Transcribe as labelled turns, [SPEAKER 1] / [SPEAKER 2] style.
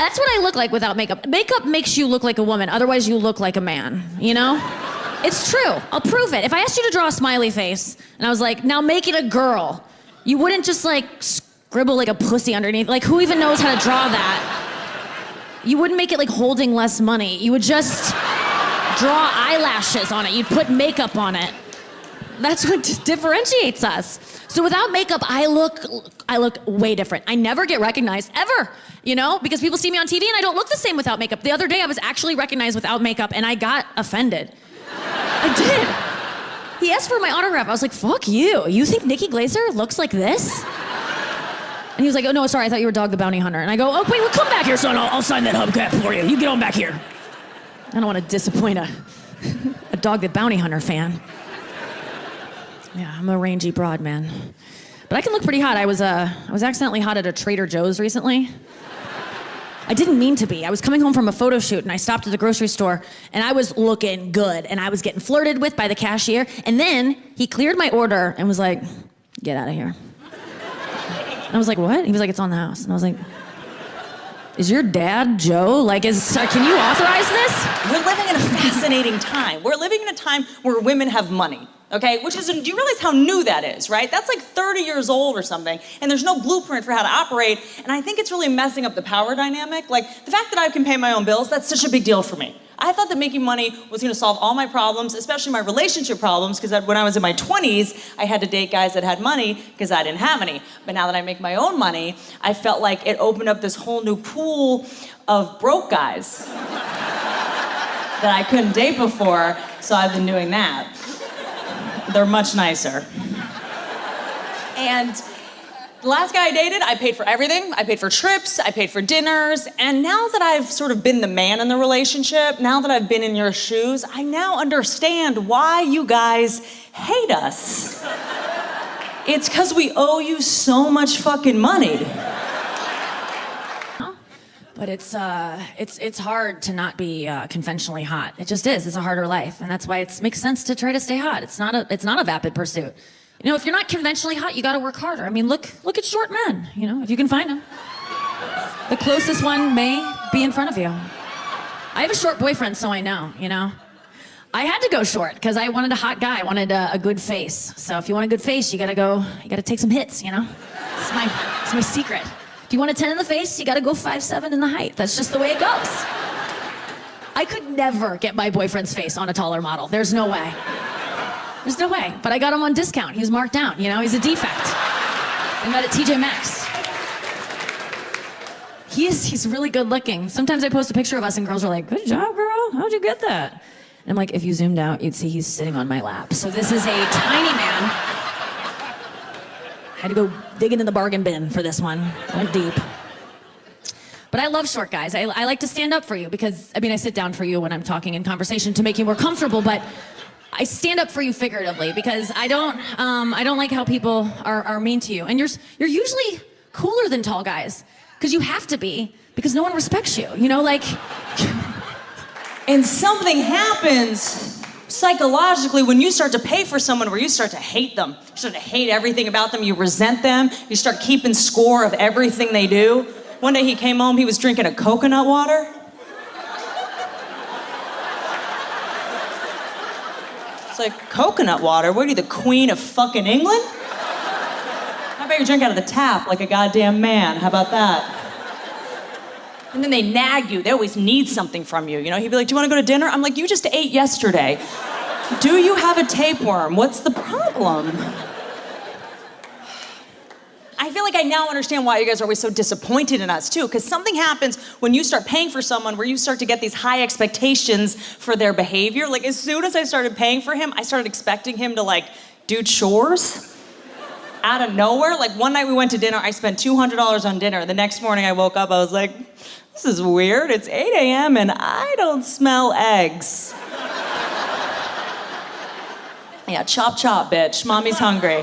[SPEAKER 1] That's what I look like without makeup. Makeup makes you look like a woman, otherwise you look like a man, you know? It's true, I'll prove it. If I asked you to draw a smiley face, and I was like, now make it a girl, you wouldn't just like scribble like a pussy underneath. Like, who even knows how to draw that? You wouldn't make it like holding less money. You would just draw eyelashes on it. You'd put makeup on it. That's what differentiates us. So without makeup, I look way different. I never get recognized, ever, you know? Because people see me on TV and I don't look the same without makeup. The other day I was actually recognized without makeup and I got offended. I did. He asked for my autograph. I was like, fuck you. You think Nikki Glaser looks like this? And he was like, oh no, sorry, I thought you were Dog the Bounty Hunter. And I go, oh wait, well, come back here, son. I'll sign that hubcap for you. You get on back here. I don't want to disappoint a Dog the Bounty Hunter fan. Yeah, I'm a rangy broad, man. But I can look pretty hot. I was accidentally hot at a Trader Joe's recently. I didn't mean to be. I was coming home from a photo shoot and I stopped at the grocery store and I was looking good and I was getting flirted with by the cashier. And then he cleared my order and was like, get out of here. And I was like, what? He was like, it's on the house. And I was like, is your dad Joe? Like, can you authorize this?
[SPEAKER 2] We're living in a fascinating time. We're living in a time where women have money, okay? Do you realize how new that is, right? That's like 30 years old or something, and there's no blueprint for how to operate, and I think it's really messing up the power dynamic. Like, the fact that I can pay my own bills, that's such a big deal for me. I thought that making money was gonna solve all my problems, especially my relationship problems, because when I was in my 20s, I had to date guys that had money because I didn't have any. But now that I make my own money, I felt like it opened up this whole new pool of broke guys that I couldn't date before, so I've been doing that. They're much nicer. And the last guy I dated, I paid for everything. I paid for trips, I paid for dinners, and now that I've sort of been the man in the relationship, now that I've been in your shoes, I now understand why you guys hate us. It's because we owe you so much fucking money.
[SPEAKER 1] But it's hard to not be conventionally hot. It just is. It's a harder life, and that's why it makes sense to try to stay hot. It's not a vapid pursuit. You know, if you're not conventionally hot, you got to work harder. I mean, look at short men. You know, if you can find them, the closest one may be in front of you. I have a short boyfriend, so I know. You know, I had to go short because I wanted a hot guy. I wanted a good face. So if you want a good face, you got to take some hits. You know, it's my secret. If you want a 10 in the face, you gotta go 5'7" in the height. That's just the way it goes. I could never get my boyfriend's face on a taller model. There's no way. There's no way. But I got him on discount. He was marked down, you know, he's a defect. I met at TJ Maxx. He's really good looking. Sometimes I post a picture of us and girls are like, good job, girl. How'd you get that? And I'm like, if you zoomed out, you'd see he's sitting on my lap. So this is a tiny man. I had to go digging in the bargain bin for this one. Went deep. But I love short guys. I like to stand up for you because, I mean, I sit down for you when I'm talking in conversation to make you more comfortable, but I stand up for you figuratively because I don't like how people are mean to you. And you're usually cooler than tall guys because you have to be because no one respects you. You know, like...
[SPEAKER 2] And something happens psychologically when you start to pay for someone where you start to hate them. You start to hate everything about them. You resent them. You start keeping score of everything they do. One day he came home, he was drinking a coconut water. It's like, coconut water? What are you, the queen of fucking England? How about you drink out of the tap like a goddamn man? How about that? And then they nag you. They always need something from you. You know, he'd be like, do you want to go to dinner? I'm like, you just ate yesterday. Do you have a tapeworm? What's the problem? I feel like I now understand why you guys are always so disappointed in us, too, because something happens when you start paying for someone where you start to get these high expectations for their behavior. Like, as soon as I started paying for him, I started expecting him to, like, do chores out of nowhere. Like, one night we went to dinner, I spent $200 on dinner. The next morning I woke up, I was like, this is weird. It's 8 a.m. and I don't smell eggs. Yeah, chop chop, bitch. Mommy's hungry.